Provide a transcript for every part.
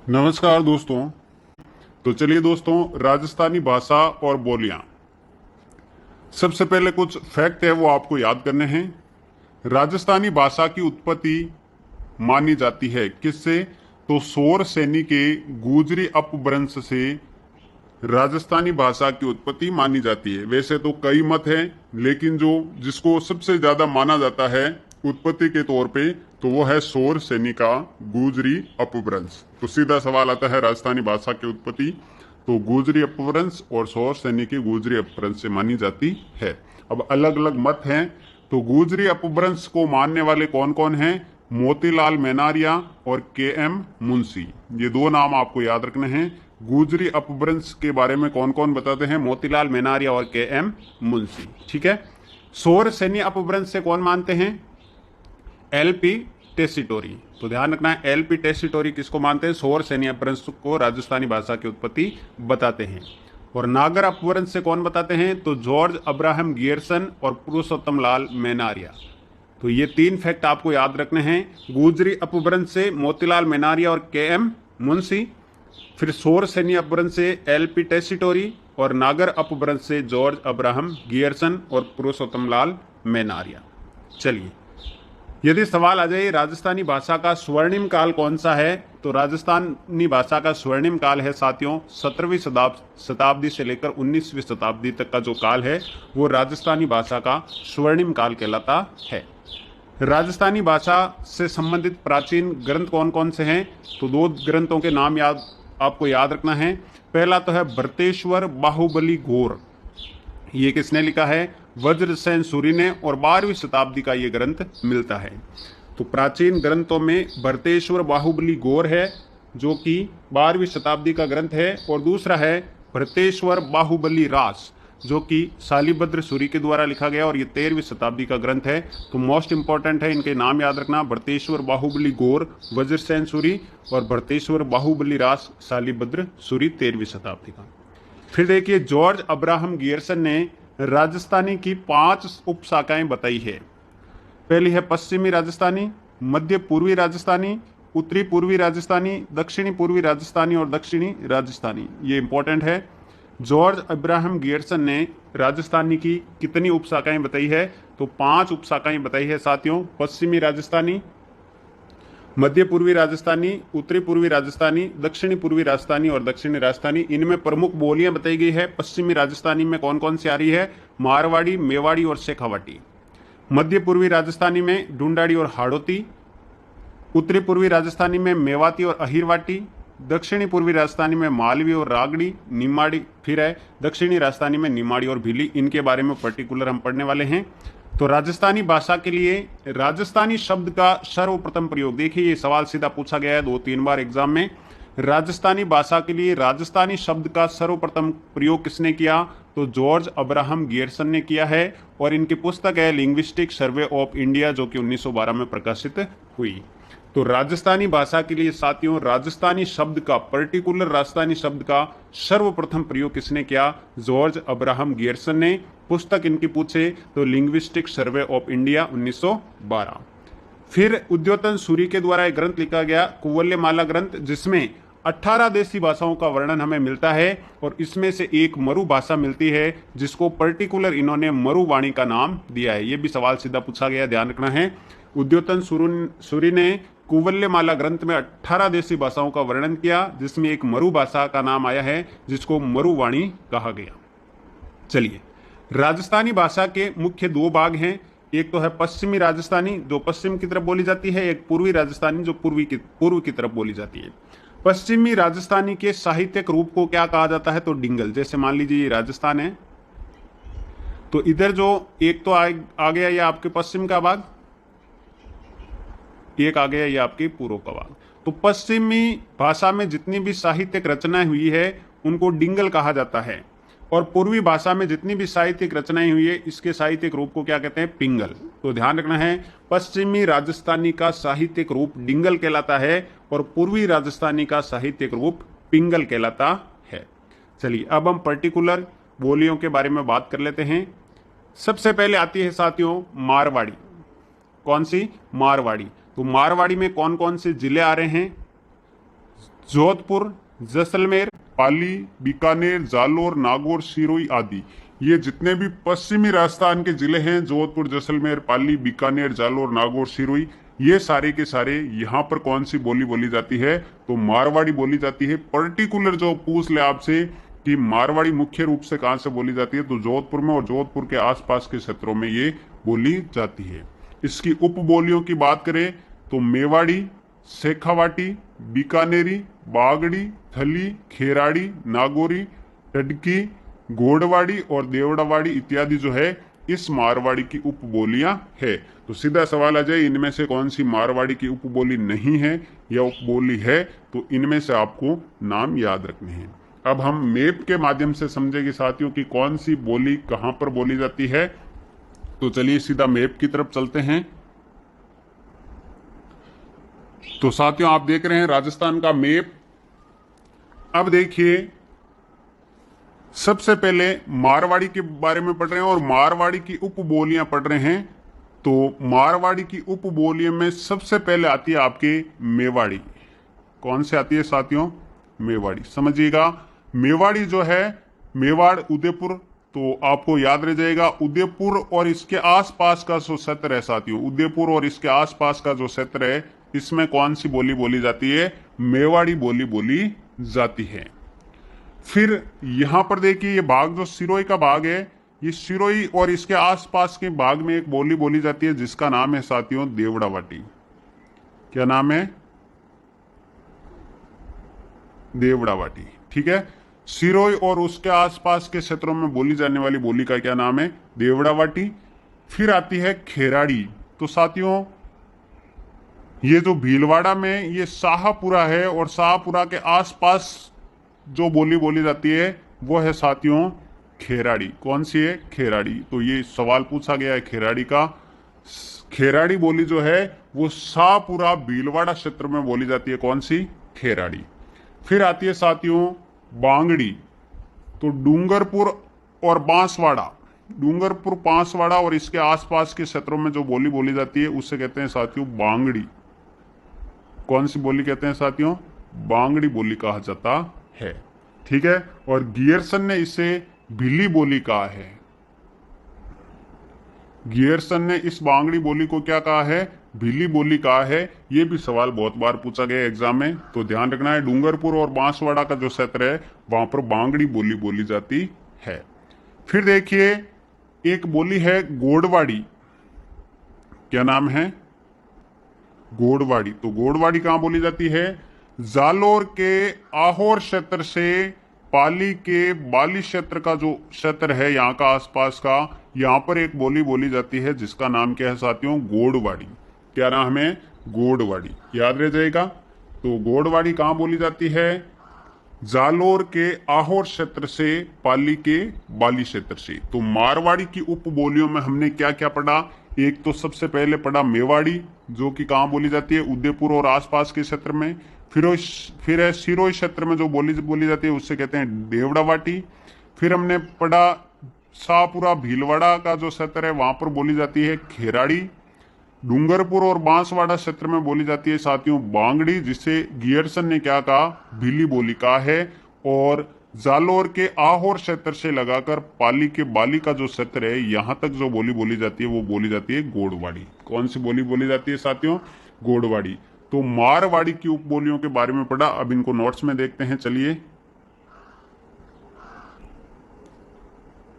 नमस्कार दोस्तों। तो चलिए दोस्तों, राजस्थानी भाषा और बोलियां। सबसे पहले कुछ फैक्ट है वो आपको याद करने हैं। राजस्थानी भाषा की उत्पत्ति मानी जाती है किससे? तो सौर सैनी के गुजरी अपभ्रंश से राजस्थानी भाषा की उत्पत्ति मानी जाती है। वैसे तो कई मत हैं, लेकिन जिसको सबसे ज्यादा माना जाता है उत्पत्ति के तौर पे, तो वो है सौर सैनी का गुजरी अपभ्रंश। तो सीधा सवाल आता है, राजस्थानी भाषा की उत्पत्ति तो गुजरी अपभ्रंश और सौर सैनी के गुजरी अपभ्रंश से मानी जाती है। अब अलग अलग मत हैं। तो गुजरी अपभ्रंश को मानने वाले कौन कौन हैं? मोतीलाल मेनारिया और के.एम. मुंशी। ये दो नाम आपको याद रखने हैं। गुजरी अपभ्रंश के बारे में कौन कौन बताते हैं? मोतीलाल मेनारिया और के.एम. मुंशी। ठीक है। सौर सैनी अपभ्रंश से कौन मानते हैं? एल.पी. टेसीटोरी। तो ध्यान रखना है, एल.पी. टेसीटोरी किसको मानते हैं? सौर सैनी अपभ्रंश को राजस्थानी भाषा की उत्पत्ति बताते हैं। और नागर अपभ्रंश से कौन बताते हैं? तो जॉर्ज अब्राहम गियर्सन और पुरुषोत्तम लाल मेनारिया। तो ये तीन फैक्ट आपको याद रखने हैं। गुजरी अपभ्रंश से मोतीलाल मेनारिया और के.एम. मुंशी, फिर सौर सैनी अपभ्रंश से एल.पी. टेसीटोरी, और नागर अपभ्रंश से जॉर्ज अब्राहम गियर्सन और पुरुषोत्तम लाल मेनारिया। चलिए, यदि सवाल आ जाए राजस्थानी भाषा का स्वर्णिम काल कौन सा है, तो राजस्थानी भाषा का स्वर्णिम काल है साथियों 17वीं शताब्दी से लेकर 19वीं शताब्दी तक का जो काल है वो राजस्थानी भाषा का स्वर्णिम काल कहलाता है। राजस्थानी भाषा से संबंधित प्राचीन ग्रंथ कौन कौन से हैं? तो दो ग्रंथों के नाम आपको याद रखना है। पहला तो है भरतेश्वर बाहुबली गौर। ये किसने लिखा है? वज्रसेन सूरी ने, और 12वीं शताब्दी का ये ग्रंथ मिलता है। तो प्राचीन ग्रंथों में भरतेश्वर बाहुबली गौर है जो कि 12वीं शताब्दी का ग्रंथ है, और दूसरा है भरतेश्वर बाहुबली रास जो कि शालिभद्र सूरी के द्वारा लिखा गया, और ये 13वीं शताब्दी का ग्रंथ है। तो मोस्ट इंपॉर्टेंट है, इनके नाम याद रखना, भरतेश्वर बाहुबली गौर वज्रसेन सूरी, और भरतेश्वर बाहुबली रास शालिभद्र सूरी 13वीं शताब्दी का। फिर देखिए, जॉर्ज अब्राहम गियर्सन ने राजस्थानी की 5 उपशाखाएं बताई है। पहली है पश्चिमी राजस्थानी, मध्य पूर्वी राजस्थानी, उत्तरी पूर्वी राजस्थानी, दक्षिणी पूर्वी राजस्थानी और दक्षिणी राजस्थानी। ये इंपॉर्टेंट है। जॉर्ज अब्राहम गियर्सन ने राजस्थानी की कितनी उपशाखाएं बताई है? तो 5 उपशाखाएं बताई है साथियों। पश्चिमी राजस्थानी, मध्य पूर्वी राजस्थानी, उत्तरी पूर्वी राजस्थानी, दक्षिणी पूर्वी राजस्थानी और दक्षिणी राजस्थानी। इनमें प्रमुख बोलियां बताई गई है। पश्चिमी राजस्थानी में कौन कौन सी आ रही है? मारवाड़ी, मेवाड़ी और शेखावाटी। मध्य पूर्वी राजस्थानी में ढूंढाड़ी और हाड़ौती। उत्तरी पूर्वी राजस्थानी में मेवाती और अहिरवाटी। दक्षिणी पूर्वी राजस्थानी में मालवी और रागड़ी, निमाड़ी। फिर है दक्षिणी राजस्थानी में निमाड़ी और भीली। इनके बारे में पर्टिकुलर हम पढ़ने वाले हैं। तो राजस्थानी भाषा के लिए राजस्थानी शब्द का सर्वप्रथम प्रयोग, देखिए ये सवाल सीधा पूछा गया है 2-3 बार एग्जाम में। राजस्थानी भाषा के लिए राजस्थानी शब्द का सर्वप्रथम प्रयोग किसने किया? तो जॉर्ज अब्राहम गियर्सन ने किया है, और इनकी पुस्तक है लिंग्विस्टिक सर्वे ऑफ इंडिया जो कि 1912 में प्रकाशित हुई। तो राजस्थानी भाषा के लिए साथियों राजस्थानी शब्द का, पर्टिकुलर राजस्थानी शब्द का सर्वप्रथम प्रयोग किसने किया? जॉर्ज अब्राहम गियर्सन ने। पुस्तक इनकी पूछे तो लिंग्विस्टिक सर्वे ऑफ इंडिया 1912। फिर उद्योतन सूरी के द्वारा एक ग्रंथ लिखा गया, कुवल्यमाला ग्रंथ, जिसमें 18 देशी भाषाओं का वर्णन हमें मिलता है, और इसमें से एक मरु भाषा मिलती है जिसको पर्टिकुलर इन्होंने मरुवाणी का नाम दिया है। ये भी सवाल सीधा पूछा गया, ध्यान रखना है। उद्योतन सूरी ने कुवल्यमाला ग्रंथ में 18 देशी भाषाओं का वर्णन किया, जिसमें एक मरु भाषा का नाम आया है जिसको मरुवाणी कहा गया। चलिए, राजस्थानी भाषा के मुख्य 2 भाग हैं। एक तो है पश्चिमी राजस्थानी जो पश्चिम की तरफ बोली जाती है, एक पूर्वी राजस्थानी जो पूर्व की तरफ बोली जाती है। पश्चिमी राजस्थानी के साहित्यिक रूप को क्या कहा जाता है? तो डिंगल। जैसे मान लीजिए ये राजस्थान है, तो इधर जो एक तो आ गया ये आपके पश्चिम का भाग, एक आ गया ये आपके पूर्व का भाग। तो पश्चिमी भाषा में जितनी भी साहित्यिक रचनाएं हुई है उनको डिंगल कहा जाता है, और पूर्वी भाषा में जितनी भी साहित्यिक रचनाएं हुई है इसके साहित्यिक रूप को क्या कहते हैं? पिंगल। तो ध्यान रखना है, पश्चिमी राजस्थानी का साहित्यिक रूप डिंगल कहलाता है, और पूर्वी राजस्थानी का साहित्यिक रूप पिंगल कहलाता है। चलिए, अब हम पर्टिकुलर बोलियों के बारे में बात कर लेते हैं। सबसे पहले आती है साथियों मारवाड़ी। कौन सी? मारवाड़ी। तो मारवाड़ी में कौन कौन से जिले आ रहे हैं? जोधपुर, जैसलमेर, पाली, बीकानेर, जालोर, नागौर, सिरोही आदि। ये जितने भी पश्चिमी राजस्थान के जिले हैं, जोधपुर, जैसलमेर, पाली, बीकानेर, जालोर, नागौर, सिरोही, ये सारे के सारे यहाँ पर कौन सी बोली बोली जाती है? तो मारवाड़ी बोली जाती है। पर्टिकुलर जो पूछ ले आपसे कि मारवाड़ी मुख्य रूप से कहाँ से बोली जाती है, तो जोधपुर में और जोधपुर के आसपास के क्षेत्रों में ये बोली जाती है। इसकी उपबोलियों की बात करें तो मेवाड़ी, शेखावाटी, बीकानेरी, बागड़ी, थली, खेराड़ी, नागौरी, टडकी, गोडवाड़ी और देवड़ावाड़ी इत्यादि जो है इस मारवाड़ी की उपबोलियां है। तो सीधा सवाल आ जाए, इनमें से कौन सी मारवाड़ी की उपबोली नहीं है या उपबोली है? तो इनमें से आपको नाम याद रखने हैं। अब हम मैप के माध्यम से समझेंगे साथियों कि कौन सी बोली कहां पर बोली जाती है। तो चलिए सीधा मैप की तरफ चलते हैं। तो साथियों आप देख रहे हैं राजस्थान का मैप। अब देखिए, सबसे पहले मारवाड़ी के बारे में पढ़ रहे हैं और मारवाड़ी की उपबोलियां पढ़ रहे हैं। तो मारवाड़ी की उपबोलियों में सबसे पहले आती है आपके मेवाड़ी। कौन से आती है साथियों? मेवाड़ी। समझिएगा, मेवाड़ी जो है, मेवाड़ उदयपुर, तो आपको याद रह जाएगा उदयपुर और इसके आसपास का जो क्षेत्र है साथियों, उदयपुर और इसके आसपास का जो क्षेत्र है, इसमें कौन सी बोली बोली जाती है? मेवाड़ी बोली बोली जाती है। फिर यहां पर देखिए, ये भाग जो सिरोही का भाग है, ये सिरोही और इसके आसपास के भाग में एक बोली बोली जाती है जिसका नाम है साथियों देवड़ावाटी। क्या नाम है? देवड़ावाटी। ठीक है, सिरोही और उसके आसपास के क्षेत्रों में बोली जाने वाली बोली का क्या नाम है? देवड़ावाटी। फिर आती है खेराड़ी। तो साथियों ये जो भीलवाड़ा में ये शाहपुरा है और शाहपुरा के आसपास जो बोली बोली जाती है वो है साथियों खेराड़ी। कौन सी है? खेराड़ी। तो ये सवाल पूछा गया है खेराड़ी का। खेराड़ी बोली जो है वो शाहपुरा भीलवाड़ा क्षेत्र में बोली जाती है। कौन सी? खेराड़ी। फिर आती है साथियों बांगड़ी। तो डूंगरपुर और बांसवाड़ा, डूंगरपुर, बांसवाड़ा और इसके आसपास के क्षेत्रों में जो बोली बोली जाती है उसे कहते हैं साथियों बांगड़ी। कौन सी बोली कहते हैं साथियों? बांगड़ी बोली कहा जाता है। ठीक है, और गियरसन ने इसे भिली बोली कहा है। गियरसन ने इस बांगड़ी बोली को क्या कहा है? भिली बोली कहा है। ये भी सवाल बहुत बार पूछा गया एग्जाम में, तो ध्यान रखना है। डूंगरपुर और बांसवाड़ा का जो क्षेत्र है वहां पर बांगड़ी बोली बोली जाती है। फिर देखिए, एक बोली है गोडवाड़ी। क्या नाम है? गोडवाड़ी। तो गोडवाड़ी कहां बोली जाती है? जालोर के आहोर क्षेत्र से पाली के बाली क्षेत्र का जो क्षेत्र है यहाँ का आसपास का, यहाँ पर एक बोली बोली जाती है जिसका नाम क्या है साथियों? गोडवाड़ी। क्या नाम है? गोडवाड़ी। याद रह जाएगा। तो गोडवाड़ी कहाँ बोली जाती है? जालोर के आहोर क्षेत्र से पाली के बाली क्षेत्र से। तो मारवाड़ी की उपबोलियों में हमने क्या क्या पढ़ा? एक तो सबसे पहले पढ़ा मेवाड़ी, जो कि कहाँ बोली जाती है? उदयपुर और आसपास के क्षेत्र में। फिर है सिरोही क्षेत्र में जो बोली जाती है उससे कहते हैं देवड़ावाटी। फिर हमने पढ़ा शाहपुरा भीलवाड़ा का जो क्षेत्र है वहां पर बोली जाती है खेराड़ी। डूंगरपुर और बांसवाड़ा क्षेत्र में बोली जाती है साथियों बांगड़ी, जिसे गियरसन ने क्या कहा? भीली बोली कहा है। और जालोर के आहोर क्षेत्र से लगाकर पाली के बाली का जो क्षेत्र है यहां तक जो बोली बोली जाती है वो बोली जाती है गोडवाड़ी। कौन सी बोली बोली जाती है साथियों? गोडवाड़ी। तो मारवाड़ी की उपबोलियों के बारे में पढ़ा। अब इनको नोट्स में देखते हैं, चलिए।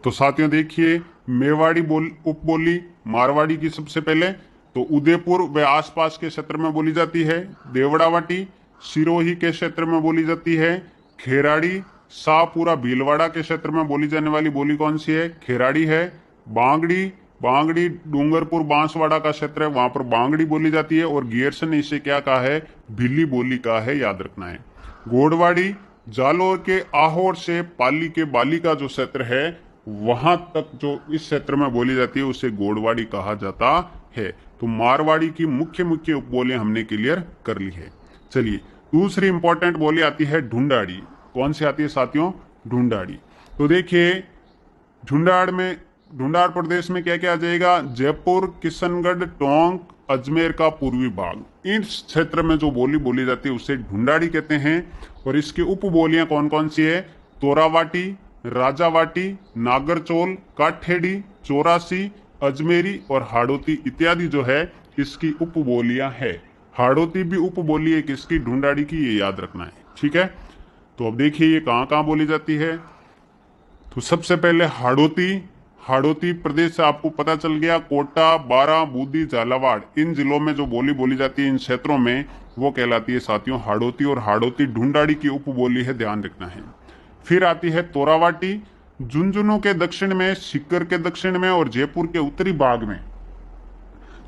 तो साथियों देखिए, मेवाड़ी उपबोली मारवाड़ी की सबसे पहले तो उदयपुर व आसपास के क्षेत्र में बोली जाती है देवड़ावाटी। सिरोही के क्षेत्र में बोली जाती है खेराड़ी। शाहपुरा भीलवाड़ा के क्षेत्र में बोली जाने वाली बोली कौन सी है? खेराड़ी है। बांगड़ी डूंगरपुर बांसवाड़ा का क्षेत्र है, वहां पर बांगड़ी बोली जाती है। और गियरसन ने इसे क्या कहा है? भिली बोली कहा है। याद रखना है। गोडवाड़ी जालोर के आहोर से पाली के बाली का जो क्षेत्र है वहां तक जो इस क्षेत्र में बोली जाती है उसे गोडवाड़ी कहा जाता है। तो मारवाड़ी की मुख्य मुख्य उपबोलियां हमने क्लियर कर ली है। चलिए, दूसरी इंपॉर्टेंट बोली आती है ढूंढाड़ी। कौन सी आती है साथियों? ढूंढाड़ी। तो देखिए, ढूंढाड़ प्रदेश में क्या क्या आ जाएगा? जयपुर, किशनगढ़, टोंक, अजमेर का पूर्वी भाग। इस क्षेत्र में जो बोली बोली जाती है उसे ढूंढाड़ी कहते हैं। और इसकी उपबोलियां कौन कौन सी है? तोरावाटी, राजावाटी, नागरचोल, काठेड़ी, चौरासी, अजमेरी और हाड़ौती इत्यादि जो है इसकी उपबोलियां है। हाड़ौती भी उपबोली है किसकी? ढूंढाड़ी की, ये याद रखना है। ठीक है, तो अब देखिए ये कहाँ कहाँ बोली जाती है। तो सबसे पहले हाड़ौती प्रदेश से आपको पता चल गया। कोटा, बारां, बूंदी, झालावाड़, इन जिलों में जो बोली बोली जाती है इन क्षेत्रों में वो कहलाती है साथियों हाड़ौती। और हाड़ौती ढूंढाड़ी की उपबोली है, ध्यान रखना है। फिर आती है तोरावाटी, झुंझुनू के दक्षिण में, सीकर के दक्षिण में और जयपुर के उत्तरी भाग में।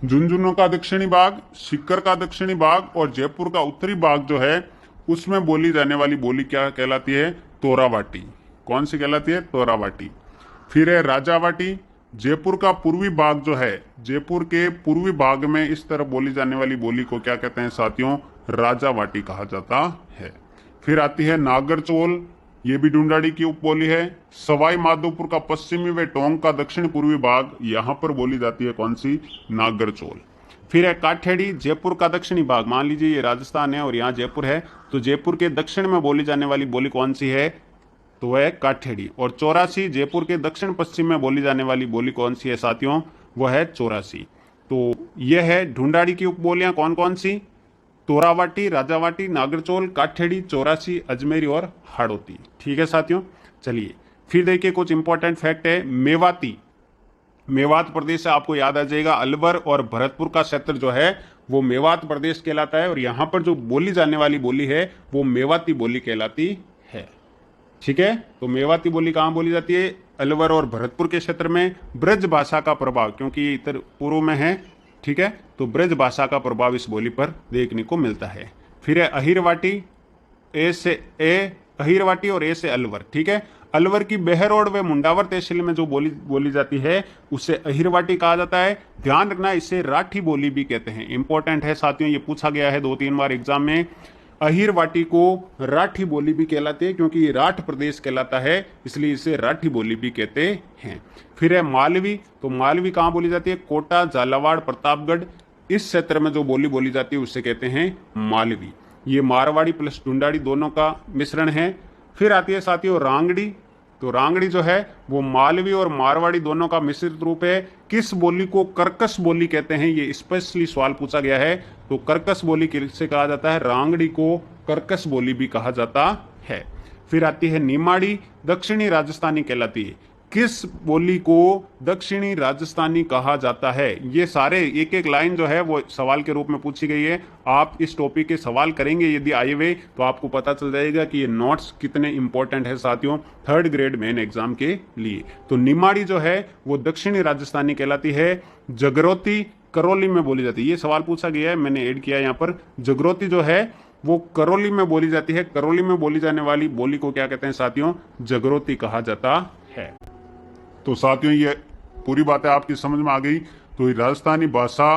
झुंझुनू का दक्षिणी भाग, सीकर का दक्षिणी भाग और जयपुर का उत्तरी भाग जो है उसमें बोली जाने वाली बोली क्या कहलाती है? तोरावाटी। कौन सी कहलाती है? तोरावाटी। फिर है राजावाटी, जयपुर का पूर्वी भाग जो है, जयपुर के पूर्वी भाग में इस तरह बोली जाने वाली बोली को क्या कहते हैं साथियों? राजावाटी कहा जाता है। फिर आती है नागरचोल, ये भी ढूंढाड़ी की उपबोली है। सवाई माधोपुर का पश्चिमी व टोंक का दक्षिण पूर्वी भाग, यहां पर बोली जाती है कौन सी? नागरचोल। फिर है काठेड़ी, जयपुर का दक्षिणी भाग। मान लीजिए ये राजस्थान है और यहाँ जयपुर है, तो जयपुर के दक्षिण में बोली जाने वाली बोली कौन सी है? तो वह है काठेड़ी। और चौरासी, जयपुर के दक्षिण पश्चिम में बोली जाने वाली बोली कौन सी है साथियों? वह है चौरासी। तो यह है ढूंढाड़ी की उपबोलियां कौन कौन सी? तोरावाटी, राजावाटी, नागरचोल, काठेड़ी, चौरासी, अजमेरी और हाड़ौती। ठीक है साथियों, चलिए फिर देखिए कुछ इंपॉर्टेंट फैक्ट है। मेवाती, मेवात प्रदेश से आपको याद आ जाएगा। अलवर और भरतपुर का क्षेत्र जो है वो मेवात प्रदेश कहलाता है और यहां पर जो बोली जाने वाली बोली है वो मेवाती बोली कहलाती है। ठीक है, तो मेवाती बोली कहां बोली जाती है? अलवर और भरतपुर के क्षेत्र में। ब्रज भाषा का प्रभाव, क्योंकि ये इधर पूर्व में है, ठीक है, तो ब्रज भाषा का प्रभाव इस बोली पर देखने को मिलता है। फिर है अहिरवाटी, ए से अहिरवाटी और ए से अलवर। ठीक है, अलवर की बेहरोड व मुंडावर तहसील में जो बोली जाती है उसे अहिरवाटी कहा जाता है। ध्यान रखना, इसे राठी बोली भी कहते हैं। इंपॉर्टेंट है साथियों, ये पूछा गया है 2-3 बार एग्जाम में। अहिरवाटी को राठी बोली भी कहलाती है क्योंकि ये राठ प्रदेश कहलाता है, इसलिए इसे राठी बोली भी कहते हैं। फिर है मालवी, तो मालवी कहाँ बोली जाती है? कोटा, झालावाड़, प्रतापगढ़, इस क्षेत्र में जो बोली जाती है उससे कहते हैं मालवी। ये मारवाड़ी प्लस ढूंढाड़ी दोनों का मिश्रण है। फिर आती है साथियों रांगड़ी, तो रांगड़ी जो है वो मालवी और मारवाड़ी दोनों का मिश्रित रूप है। किस बोली को कर्कश बोली कहते हैं? ये स्पेशली सवाल पूछा गया है। तो कर्कश बोली किससे कहा जाता है? रांगड़ी को कर्कश बोली भी कहा जाता है। फिर आती है निमाड़ी, दक्षिणी राजस्थानी कहलाती है। किस बोली को दक्षिणी राजस्थानी कहा जाता है? ये सारे एक एक लाइन जो है वो सवाल के रूप में पूछी गई है। आप इस टॉपिक के सवाल करेंगे यदि आए हुए तो आपको पता चल जाएगा कि ये नोट्स कितने इंपॉर्टेंट है साथियों 3rd ग्रेड मेन एग्जाम के लिए। तो निमाड़ी जो है वो दक्षिणी राजस्थानी कहलाती है। जगरोती करौली में बोली जाती है, ये सवाल पूछा गया है, मैंने ऐड किया यहाँ पर। जगरोती जो है वो करौली में बोली जाती है। करौली में बोली जाने वाली बोली को क्या कहते हैं साथियों? जगरोती कहा जाता है। तो साथियों ये पूरी बातें आपकी समझ में आ गई। तो राजस्थानी भाषा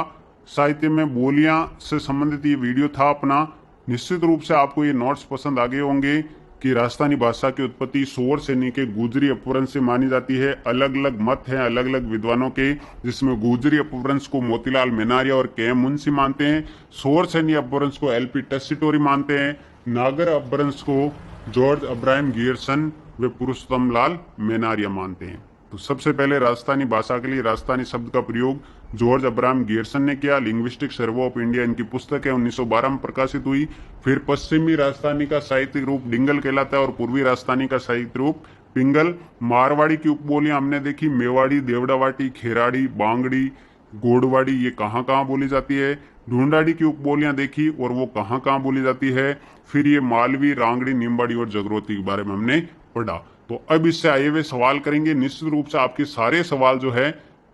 साहित्य में बोलियां से संबंधित ये वीडियो था अपना। निश्चित रूप से आपको ये नोट्स पसंद आ गए होंगे कि राजस्थानी भाषा की उत्पत्ति सोर से नीचे गुजरी अपभ्रंश से मानी जाती है। अलग अलग मत हैं अलग अलग विद्वानों के, जिसमें गुजरी अपभ्रंश को मोतीलाल मेनारिया और के एम मुंशी मानते हैं। सोर सैनी अपभ्रंश को एलपी टेस्सीटोरी मानते हैं। नागर अपभ्रंश को जॉर्ज अब्राहम गियरसन व पुरुषोत्तम लाल मेनारिया मानते हैं। तो सबसे पहले राजस्थानी भाषा के लिए राजस्थानी शब्द का प्रयोग जॉर्ज अब्राहम गियरसन ने किया। लिंग्विस्टिक सर्वे ऑफ इंडिया इनकी पुस्तक है, 1912 में प्रकाशित हुई। फिर पश्चिमी राजस्थानी का साहित्यिक रूप डिंगल कहलाता है और पूर्वी राजस्थानी का साहित्यिक रूप पिंगल। मारवाड़ी की उपबोलियां हमने देखी, मेवाड़ी, देवड़ावाटी, खेराड़ी, बांगड़ी, गोडवाड़ी, ये कहाँ कहाँ बोली जाती है। ढूंढाड़ी की उपबोलियां देखी और वो कहाँ कहाँ बोली जाती है। फिर ये मालवी, रांगड़ी, निम्बाड़ी और जगरोती के बारे में हमने पढ़ा। तो अब इससे आए हुए सवाल करेंगे। निश्चित रूप से आपके सारे सवाल जो है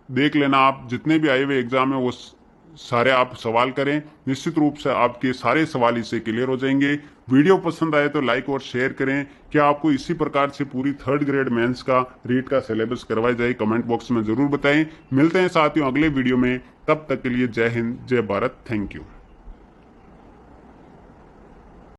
देख लेना, आप जितने भी आए हुए एग्जाम है वो सारे आप सवाल करें। निश्चित रूप से आपके सारे सवाल इससे क्लियर हो जाएंगे। वीडियो पसंद आए तो लाइक और शेयर करें। क्या आपको इसी प्रकार से पूरी 3rd ग्रेड मेंस का रीट का सिलेबस करवाया जाए, कमेंट बॉक्स में जरूर बताएं। मिलते हैं साथियों अगले वीडियो में, तब तक के लिए जय हिंद, जय भारत, थैंक यू।